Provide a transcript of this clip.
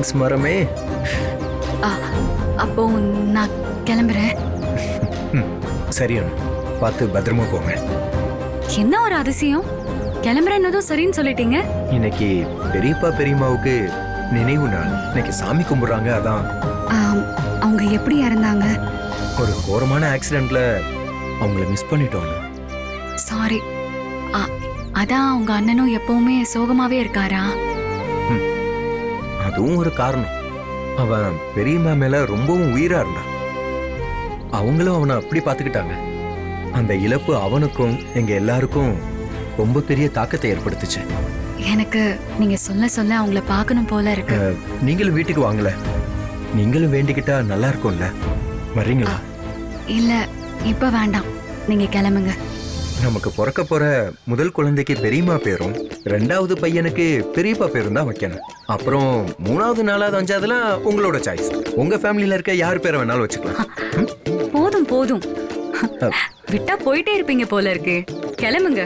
Rose மரமே. ஆ, அப்போ நான் கிளம்புறேன். சரி அனு, பார்த்து பத்திரமா போங்க. என்ன ஒரு அதிசயம், கிளம்புறேன்னதும் சரின்னு சொல்லிட்டீங்க. இன்னைக்கு பெரியப்பா பெரியம்மாவுக்கு நினைவு நாள். இன்னைக்கு சாமி கும்பிடுறாங்க. அதான் அவங்க எப்படி இறந்தாங்க? ஒரு கோரமான ஆக்சிடென்ட்ல அவங்கள மிஸ் பண்ணிட்டோம். சாரி. அதான் உங்க அண்ணனும் எப்பவுமே சோகமாவே இருக்காரா? அதுவும் ஒரு காரணம். அவன் பெரியம்மா மேல ரொம்பவும் உயிரா இருந்தான். அவங்களும் அவனை அப்படி பார்த்துக்கிட்டாங்க. அந்த இழப்பு அவனுக்கும் எங்க எல்லாருக்கும் ரொம்ப பெரிய தாக்கத்தை ஏற்படுத்துச்சு. எனக்கு நீங்க சொல்ல சொல்ல அவங்கள பார்க்கணும் போல இருக்கு. நீங்களும் வீட்டுக்கு வாங்கல, நீங்களும் வேண்டிக்கிட்டா நல்லா இருக்கும்ல. வர்றீங்களா? இல்ல, இப்ப வேண்டாம், நீங்க கிளம்புங்க. நமக்கு பிறக்க போற முதல் குழந்தைக்கு பெரியம்மா பேரும், ரெண்டாவது பையனுக்கு பெரியப்பா பேரும் தான் வைக்கணும். அப்புறம் மூணாவது நாலாவது அஞ்சாவதுலாம் உங்களோட சாய்ஸ். உங்க ஃபேமிலியில இருக்க யார் பேரை வேணாலும் வச்சுக்கலாம். போதும் போதும், விட்டா போயிட்டே இருப்பீங்க போல இருக்கு. கிளம்புங்க.